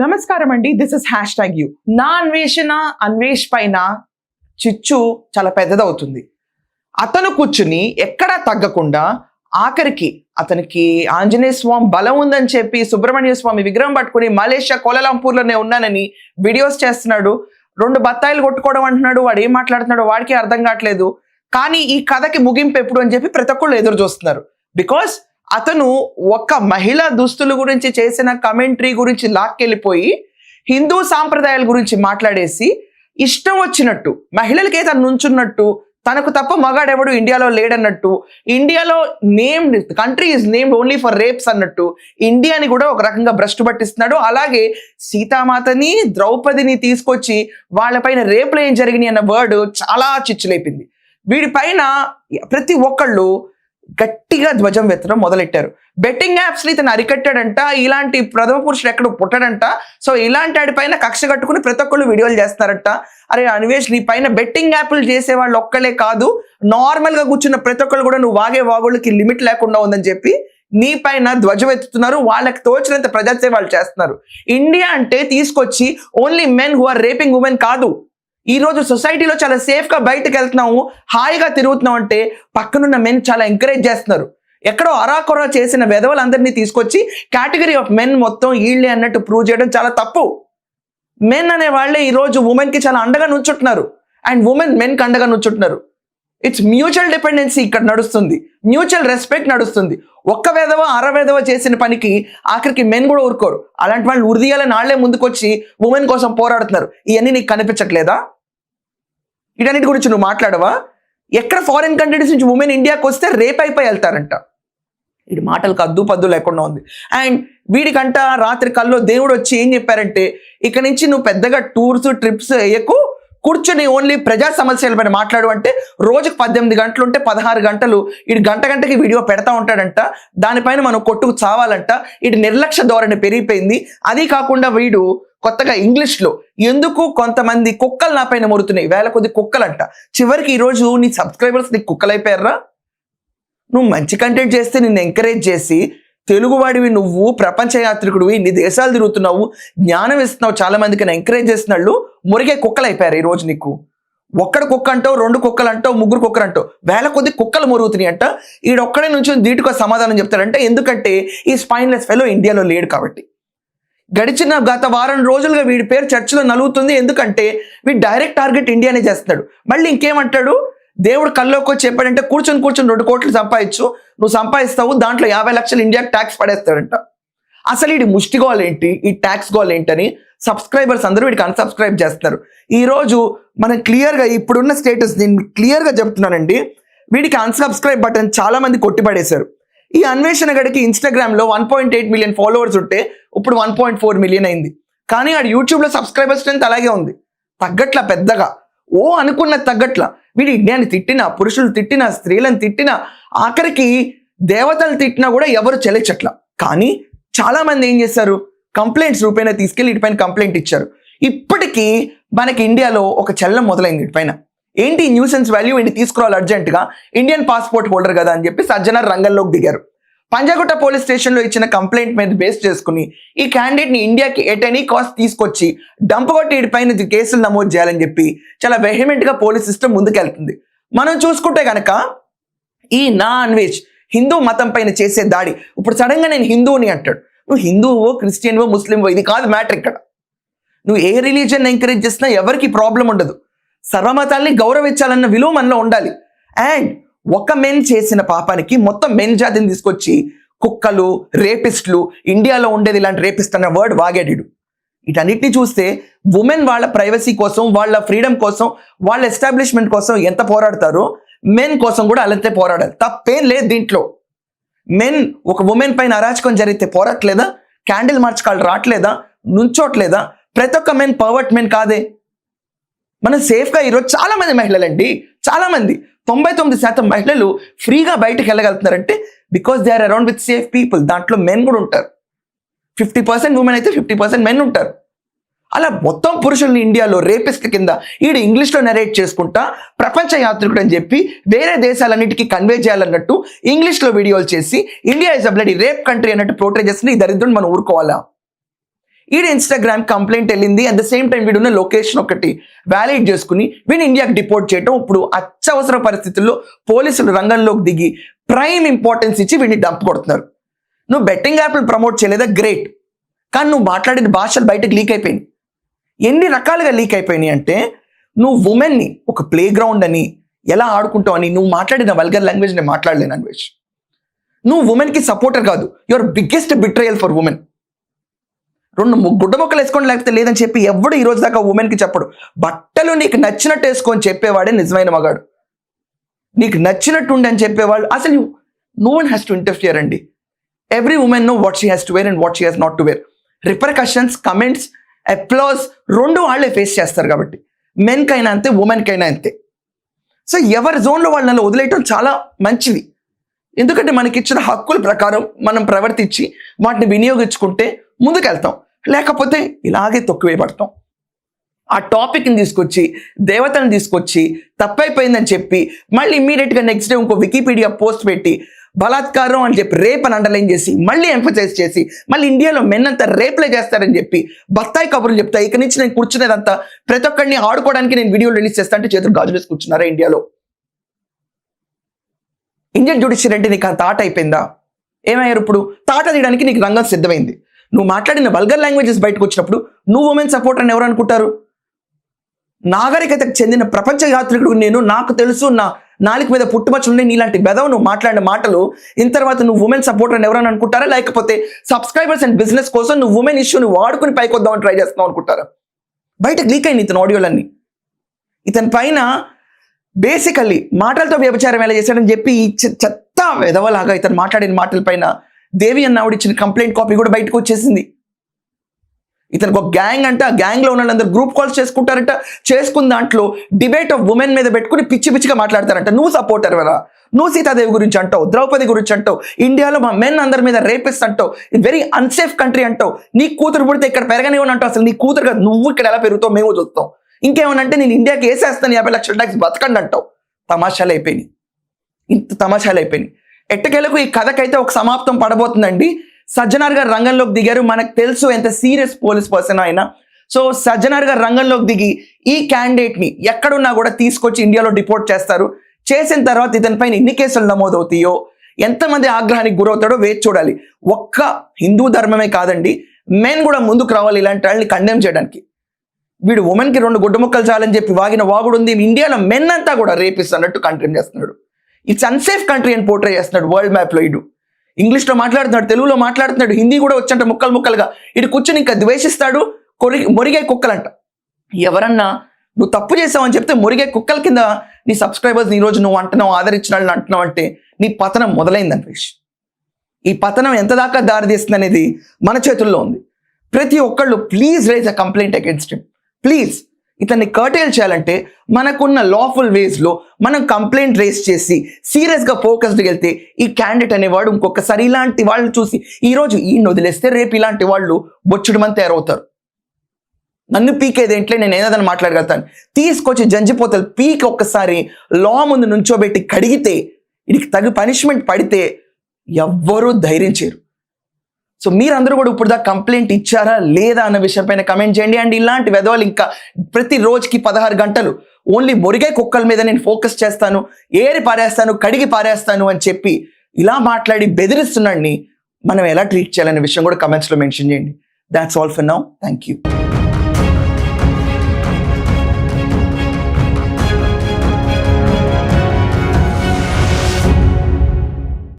నమస్కారం అండి, this is #you. నా అన్వేష్ పైన చిచ్చు చాలా పెద్దదవుతుంది. అతను కూర్చుని ఎక్కడా తగ్గకుండా ఆఖరికి అతనికి ఆంజనేయ స్వామి బలం ఉందని చెప్పి సుబ్రహ్మణ్య స్వామి విగ్రహం పట్టుకుని మలేషియా కోలాలంపూర్లోనే ఉన్నానని వీడియోస్ చేస్తున్నాడు. 2 బత్తాయిలు కొట్టుకోవడం అంటున్నాడు. వాడు ఏం మాట్లాడుతున్నాడో వాడికి అర్థం కావట్లేదు. కానీ ఈ కథకి ముగింపు ఎప్పుడు అని చెప్పి ప్రతి ఒక్కళ్ళు ఎదురు చూస్తున్నారు. బికాస్ అతను ఒక మహిళా దుస్తుల గురించి చేసిన కమెంటరీ గురించి లాక్కెళ్ళిపోయి హిందూ సాంప్రదాయాల గురించి మాట్లాడేసి ఇష్టం వచ్చినట్టు మహిళలకే తను నుంచున్నట్టు, తనకు తప్ప మగాడెవడు ఇండియాలో లేడన్నట్టు, ఇండియాలో country is named only for rapes అన్నట్టు ఇండియాని కూడా ఒక రకంగా భ్రష్టు పట్టిస్తున్నాడు. అలాగే సీతామాతని ద్రౌపదిని తీసుకొచ్చి వాళ్ళపైన రేపులు ఏం జరిగినాయి అన్న వర్డ్ చాలా చిచ్చులేపింది. వీడిపైన ప్రతి ఒక్కళ్ళు గట్టిగా ధ్వజం వెత్తడం మొదలెట్టారు. బెట్టింగ్ యాప్స్ ని తను అరికట్టాడంట, ఇలాంటి ప్రథమ పురుషుడు ఎక్కడ పుట్టాడంట. సో ఇలాంటి వాడి పైన కక్ష కట్టుకుని ప్రతి ఒక్కళ్ళు వీడియోలు చేస్తారట. అరే అన్వేష్, నీ పైన బెట్టింగ్ యాప్లు చేసే వాళ్ళు ఒక్కలే కాదు, నార్మల్ గా కూర్చున్న ప్రతి ఒక్కళ్ళు కూడా నువ్వు వాగే వాగుళ్ళకి లిమిట్ లేకుండా ఉందని చెప్పి నీ పైన ధ్వజం ఎత్తుతున్నారు. వాళ్ళకి తోచినంత ప్రజాసేవ వాళ్ళు చేస్తున్నారు. ఇండియా అంటే తీసుకొచ్చి only men who are raping women కాదు. ఈ రోజు సొసైటీలో చాలా సేఫ్ గా బయటకు వెళ్తున్నాము, హాయిగా తిరుగుతున్నాం అంటే పక్కనున్న మెన్ చాలా ఎంకరేజ్ చేస్తున్నారు. ఎక్కడో అరాకొరా చేసిన వెధవలందరినీ తీసుకొచ్చి కేటగిరీ ఆఫ్ మెన్ మొత్తం వీళ్ళే అన్నట్టు ప్రూవ్ చేయడం చాలా తప్పు. మెన్ అనే వాళ్ళే ఈ రోజు ఉమెన్ కి చాలా అండగా నుంచుంటున్నారు, అండ్ ఉమెన్ మెన్ కి అండగా నుంచుంటున్నారు. ఇట్స్ మ్యూచువల్ డిపెండెన్సీ ఇక్కడ నడుస్తుంది, మ్యూచువల్ రెస్పెక్ట్ నడుస్తుంది. ఒక్క వెధవ అరవెధవ చేసిన పనికి ఆఖరికి మెన్ కూడా ఊరుకోరు. అలాంటి వాళ్ళు ఉరిదీయాలని నాళ్లే ముందుకొచ్చి ఉమెన్ కోసం పోరాడుతున్నారు. ఇవన్నీ నీకు కనిపించట్లేదా? వీటన్నిటి గురించి నువ్వు మాట్లాడవా? ఎక్కడ ఫారిన్ కంట్రీస్ నుంచి ఉమెన్ ఇండియాకి వస్తే రేప్ అయిపోయి వెళ్తారంట. వీడి మాటలకు అద్దు పద్దు లేకుండా ఉంది. అండ్ వీడికంట రాత్రి కల్లో దేవుడు వచ్చి ఏం చెప్పారంటే, ఇక నుంచి నువ్వు పెద్దగా టూర్స్ ట్రిప్స్ వేయకు, కూర్చొని ఓన్లీ ప్రజా సమస్యల పైన మాట్లాడు అంటే రోజుకు 18 గంటలు ఉంటే 16 గంటలు వీడు గంటకి వీడియో పెడతా ఉంటాడంట. దానిపైన మనం కొట్టుకు చావాలంట. వీడి నిర్లక్ష్య ధోరణి పెరిగిపోయింది. అది కాకుండా వీడు కొత్తగా ఇంగ్లీష్లో ఎందుకు కొంతమంది కుక్కలు నా పైన మొరుతున్నాయి, వేల కొద్ది కుక్కలంట. చివరికి ఈరోజు నీ సబ్స్క్రైబర్స్ నీకు కుక్కలు అయిపోయారా? నువ్వు మంచి కంటెంట్ చేస్తే నిన్ను ఎంకరేజ్ చేసి, తెలుగువాడివి నువ్వు, ప్రపంచ యాత్రికుడివి, ఇన్ని దేశాలు తిరుగుతున్నావు, జ్ఞానం ఇస్తున్నావు, చాలా మందికి ఎంకరేజ్ చేస్తున్నాళ్ళు మురిగే కుక్కలు అయిపోయారు ఈ రోజు. నీకు ఒక్కడ కుక్క అంటావు, 2 కుక్కలు అంటావు, 3 కుక్కలు అంటావు, వేల కొద్ది కుక్కలు మురుగుతున్నాయి అంట. ఈడొక్కడే నుంచి దీటుగా సమాధానం చెప్తాడంటే ఎందుకంటే ఈ స్పైన్లెస్ ఫెలో ఇండియాలో లేడు కాబట్టి. గత వారం రోజులుగా వీడి పేరు చర్చలో నలుగుతుంది. ఎందుకంటే వీడు డైరెక్ట్ టార్గెట్ ఇండియానే చేస్తున్నాడు. మళ్ళీ ఇంకేమంటాడు, దేవుడు కల్లోకి వచ్చి చెప్పాడంటే కూర్చొని 2 కోట్లు సంపాదించు, నువ్వు సంపాదిస్తావు, దాంట్లో 50 లక్షలు ఇండియాకి ట్యాక్స్ పడేస్తాడంట. అసలు వీడి ముష్టి గోల్ ఏంటి, ఈ ట్యాక్స్ గోల్ ఏంటని సబ్స్క్రైబర్స్ అందరూ వీడికి అన్సబ్స్క్రైబ్ చేస్తున్నారు. ఈరోజు మనం క్లియర్గా ఇప్పుడున్న స్టేటస్ నేను క్లియర్గా చెప్తున్నానండి. వీడికి అన్సబ్స్క్రైబ్ బటన్ చాలా మంది కొట్టిపడేశారు. ఈ అన్వేషణ గడికి ఇన్స్టాగ్రామ్లో 1.8 మిలియన్ ఫాలోవర్స్ ఉంటే ఇప్పుడు 1.4 మిలియన్ అయింది. కానీ ఆడు యూట్యూబ్లో సబ్స్క్రైబర్ స్ట్రెంత్ అలాగే ఉంది, తగ్గట్ల పెద్దగా అనుకున్న తగ్గట్ల. వీడు ఇండియాని తిట్టినా, పురుషులు తిట్టినా, స్త్రీలను తిట్టినా, ఆఖరికి దేవతలు తిట్టినా కూడా ఎవరు చెల్లించట్ల. కానీ చాలా మంది ఏం చేశారు, కంప్లైంట్స్ రూపేణ తీసుకెళ్లి వీటిపైన కంప్లైంట్ ఇచ్చారు. ఇప్పటికీ మనకి ఇండియాలో ఒక చల్లం మొదలైంది వీటిపైన. ఏంటి న్యూసెన్స్ వాల్యూ, ఏంటి తీసుకురావాలి అర్జెంటుగా, ఇండియన్ పాస్పోర్ట్ హోల్డర్ కదా అని చెప్పి సజ్జనార్ రంగంలోకి దిగారు. పంజాగుట్ట పోలీస్ స్టేషన్లో ఇచ్చిన కంప్లైంట్ మీద బేస్ చేసుకుని ఈ క్యాండిడేట్ని ఇండియాకి ఎట్ ఎనీ కాస్ట్ తీసుకొచ్చి డంపగొట్టి వీడిపైన కేసులు నమోదు చేయాలని చెప్పి చాలా వెహిమెంట్గా పోలీస్ సిస్టమ్ ముందుకెళ్తుంది. మనం చూసుకుంటే కనుక ఈ నా అన్వేష్ హిందూ మతం పైన చేసే దాడి, ఇప్పుడు సడన్గా నేను హిందువుని అంటాడు. నువ్వు హిందువో, క్రిస్టియన్వో, ముస్లింవో, ఇది కాదు మ్యాటర్ ఇక్కడ. నువ్వు ఏ రిలీజియన్ ఎంకరేజ్ చేసినా ఎవరికి ప్రాబ్లం ఉండదు. సర్వమతాల్ని గౌరవించాలన్న విలువ మనలో ఉండాలి. అండ్ ఒక మెన్ చేసిన పాపానికి మొత్తం మెన్ జాతిని తీసుకొచ్చి కుక్కలు, రేపిస్టులు, ఇండియాలో ఉండేది ఇలాంటి రేపిస్ట్ అన్న వర్డ్ వాగాడు. వీటన్నిటిని చూస్తే ఉమెన్ వాళ్ళ ప్రైవసీ కోసం, వాళ్ళ ఫ్రీడమ్ కోసం, వాళ్ళ ఎస్టాబ్లిష్మెంట్ కోసం ఎంత పోరాడతారో మెన్ కోసం కూడా అలాంటి పోరాడాలి. తప్పేం లేదు దీంట్లో. మెన్ ఒక ఉమెన్ పైన అరాచకం జరిగితే పోరాట్లేదా? క్యాండిల్ మార్చ్ కాళ్ళు రావట్లేదా? నుంచోట్లేదా? ప్రతి ఒక్క మెన్ పర్వర్ట్ మెన్ కాదే. మనం సేఫ్గా ఈరోజు చాలా మంది మహిళలండి, చాలా మంది 99% మహిళలు ఫ్రీగా బయటకు వెళ్ళగలుగుతున్నారంటే because they are around with safe people. దాంట్లో మెన్ కూడా ఉంటారు. 50% ఉమెన్ అయితే 50% మెన్ ఉంటారు. అలా మొత్తం పురుషుల్ని ఇండియాలో రేపిస్ట్ కింద ఈడు ఇంగ్లీష్లో నరేట్ చేసుకుంటా ప్రపంచ యాత్రికుడు అని చెప్పి వేరే దేశాలన్నిటికీ కన్వే చేయాలన్నట్టు ఇంగ్లీష్లో వీడియోలు చేసి India is a bloody rape country అన్నట్టు పోర్ట్రే చేసిన ఈ దరిద్రుని మనం ఊరుకోవాలా? ఈడ ఇన్స్టాగ్రామ్ కంప్లైంట్ వెళ్ళింది, అట్ ద సేమ్ టైం వీడున్న లొకేషన్ ఒకటి వ్యాలిడ్ చేసుకుని వీడిని ఇండియాకి డిపోర్ట్ చేయటం. ఇప్పుడు అత్యవసర పరిస్థితుల్లో పోలీసులు రంగంలోకి దిగి ప్రైమ్ ఇంపార్టెన్స్ ఇచ్చి వీడిని డంప్ కొడుతున్నారు. నువ్వు బెట్టింగ్ యాప్లు ప్రమోట్ చేయలేదా, గ్రేట్, కానీ నువ్వు మాట్లాడిన భాషలు బయటకు లీక్ అయిపోయినాయి. ఎన్ని రకాలుగా లీక్ అయిపోయినాయి అంటే, నువ్వు ఉమెన్ని ఒక ప్లే గ్రౌండ్ అని ఎలా ఆడుకుంటావు అని నువ్వు మాట్లాడిన వల్గర్ లాంగ్వేజ్ నేను మాట్లాడలేను అన్వేష్. నువ్వు ఉమెన్కి సపోర్టర్ కాదు, your biggest betrayal for women. రెండు గుడ్డ మొక్కలు వేసుకోండి లేకపోతే లేదని చెప్పి ఎవడు ఈ రోజు దాకా ఉమెన్కి చెప్పడు. బట్టలు నీకు నచ్చినట్టు వేసుకొని చెప్పేవాడే నిజమైన మగాడు. నీకు నచ్చినట్టు ఉండి అని చెప్పేవాళ్ళు అసలు no one has to interfere అండి. Every women know what she has to wear and what she has not to wear. Repercussions, comments, applause రెండు వాళ్ళే ఫేస్ చేస్తారు. కాబట్టి మెన్కైనా అంతే, ఉమెన్కైనా అంతే. సో ఎవరి జోన్లో వాళ్ళని వదిలేయటం చాలా మంచిది. ఎందుకంటే మనకిచ్చిన హక్కుల ప్రకారం మనం ప్రవర్తించి వాటిని వినియోగించుకుంటే ముందుకెళ్తాం, లేకపోతే ఇలాగే తొక్కువేయబడతాం. ఆ టాపిక్ని తీసుకొచ్చి దేవతను తీసుకొచ్చి తప్పైపోయిందని చెప్పి మళ్ళీ ఇమ్మీడియట్గా నెక్స్ట్ డే ఇంకో వికీపీడియా పోస్ట్ పెట్టి బలాత్కారం అని చెప్పి రేప్ అని అండర్లైన్ చేసి మళ్ళీ ఎంఫసైజ్ చేసి మళ్ళీ ఇండియాలో మెన్ అంతా రేప్లే చేస్తారని చెప్పి బత్తాయి కబుర్లు చెప్తా. ఇక నుంచి నేను కూర్చునేదంతా ప్రతి ఒక్కరిని ఆడుకోవడానికి నేను వీడియోలు రిలీజ్ చేస్తా అంటే చేతులు గాజులు వేసి కూర్చున్నారా ఇండియాలో? ఇండియన్ జ్యుడిషియరీ అంటే నీకు అంత ఆట అయిపోయిందా? ఏమయ్యారు ఇప్పుడు? తాట తీయడానికి నీకు రంగం సిద్ధమైంది. నువ్వు మాట్లాడిన వల్గర్ లాంగ్వేజెస్ బయటకు వచ్చినప్పుడు నువ్వు ఉమెన్ సపోర్టర్ అని ఎవరు అనుకుంటారు? నాగరికతకు చెందిన ప్రపంచ యాత్రికుడు నేను, నాకు తెలుసు, నా నాలుగు మీద పుట్టుమచ్చుండే నీలాంటి బెదవ నువ్వు మాట్లాడిన మాటలు ఇన్ తర్వాత నువ్వు ఉమెన్ సపోర్టర్ అని ఎవరని అనుకుంటారా? లేకపోతే సబ్స్క్రైబర్స్ అండ్ బిజినెస్ కోసం నువ్వు ఉమెన్ ఇష్యూని వాడుకుని పైకి వద్దామని ట్రై చేస్తున్నావు అనుకుంటారా? బయటకు లీక్ అయింది ఇతను ఆడియోలన్నీ. ఇతని పైన బేసికల్లీ మాటలతో వ్యభిచారం ఎలా చేశాడని చెప్పి ఈ చెత్త వెదవలాగా ఇతను మాట్లాడిన మాటల పైన దేవి అన్న ఆవిడ ఇచ్చిన కంప్లైంట్ కాపీ కూడా బయటకు వచ్చేసింది. ఇతనికి ఒక గ్యాంగ్ అంట, ఆ గ్యాంగ్లో ఉన్న వాళ్ళందరూ గ్రూప్ కాల్స్ చేసుకుంటారంట. చేసుకున్న దాంట్లో డిబేట్ ఆఫ్ ఉమెన్ మీద పెట్టుకుని పిచ్చి పిచ్చిగా మాట్లాడతారంట. నువ్వు సపోర్టర్ కదా, నువ్వు సీతాదేవి గురించి అంటావు, ద్రౌపది గురించి అంటావు, ఇండియాలో మా మెన్ అందరి మీద రేపిస్ట్ అంటావు, వెరీ అన్సేఫ్ కంట్రీ అంటావు. నీ కూతురు పుడితే ఇక్కడ పెరగనివ్వని అంటావు. అసలు నీ కూతురు కదా, నువ్వు ఇక్కడ ఎలా పెరుగుతావు మేము చూస్తాం. ఇంకేమనంటే నేను ఇండియాకి వేసేస్తాను 50 లక్షల ట్యాక్స్ బతకండి అంటావు. తమాషాలు అయిపోయినాయి, ఇంత తమాషాలు అయిపోయినాయి. ఎట్టకేలకు ఈ కథకైతే ఒక సమాప్తం పడబోతుందండి. సజ్జనార్ గారు రంగంలోకి దిగారు. మనకు తెలుసు ఎంత సీరియస్ పోలీస్ పర్సన్ అయినా. సో సజ్జనార్ గారు రంగంలోకి దిగి ఈ క్యాండిడేట్ని ఎక్కడున్నా కూడా తీసుకొచ్చి ఇండియాలో డిపోర్ట్ చేస్తారు. చేసిన తర్వాత ఇతని పైన ఎన్ని కేసులు నమోదవుతాయో, ఎంతమంది ఆగ్రహానికి గురవుతాడో వేచి చూడాలి. ఒక్క హిందూ ధర్మమే కాదండి, మెన్ కూడా ముందుకు రావాలి ఇలాంటి వాళ్ళని కండెమ్ చేయడానికి. వీడు ఉమెన్కి 2 గుడ్డ ముక్కలు చాలని చెప్పి వాగిన వాగుడు ఉంది. ఇండియాలో మెన్ అంతా కూడా రేపిస్తున్నట్టు కంటెంట్ చేస్తున్నాడు. ఇట్స్ అన్సేఫ్ కంట్రీ అని పోర్ట్రే చేస్తున్నాడు వరల్డ్ మ్యాప్లో. ఇడు ఇంగ్లీష్లో మాట్లాడుతున్నాడు, తెలుగులో మాట్లాడుతున్నాడు, హిందీ కూడా వచ్చంట ముక్కలు ముక్కలుగా. ఇటు కూర్చొని ఇంకా ద్వేషిస్తాడు. మొరిగే కుక్కలంట. ఎవరన్నా నువ్వు తప్పు చేసావని చెప్తే మొరిగే కుక్కల కింద నీ సబ్స్క్రైబర్స్ ఈరోజు నువ్వు అంటున్నావు, ఆదరించిన వాళ్ళని అంటున్నావు అంటే నీ పతనం మొదలైంది అన్వేష్. ఈ పతనం ఎంత దాకా దారితీస్తుంది అనేది మన చేతుల్లో ఉంది. ప్రతి ఒక్కళ్ళు please raise a complaint against him. Please ఇతన్ని కర్టైల్ చేయాలంటే మనకున్న లాఫుల్ వేస్లో మనం కంప్లైంట్ రేస్ చేసి సీరియస్గా ఫోకస్డ్కి వెళ్తే ఈ క్యాండిడేట్ అనేవాడు ఇంకొకసారి ఇలాంటి వాళ్ళు చూసి ఈరోజు ఈయన వదిలేస్తే రేపు ఇలాంటి వాళ్ళు బొచ్చుడు మంది తయారవుతారు. నన్ను పీకేదేంట్లే, నేను ఏదైనా మాట్లాడగలుగుతాను. తీసుకొచ్చి జంజిపోతలు పీక్ ఒక్కసారి లా ముందు నుంచోబెట్టి కడిగితే ఇది తగు పనిష్మెంట్ పడితే ఎవ్వరూ ధైర్యం చేయరు. సో మీరందరూ కూడా ఇప్పుడు దాకా కంప్లైంట్ ఇచ్చారా లేదా అన్న విషయం పైన కమెంట్ చేయండి. అండ్ ఇలాంటి వెధవలు ఇంకా ప్రతి రోజుకి 16 గంటలు ఓన్లీ మొరిగే కుక్కల మీద నేను ఫోకస్ చేస్తాను, ఏరి పారేస్తాను, కడిగి పారేస్తాను అని చెప్పి ఇలా మాట్లాడి బెదిరిస్తున్నాడిని మనం ఎలా ట్రీట్ చేయాలనే విషయం కూడా కమెంట్స్లో మెన్షన్ చేయండి. That's all for now. Thank you.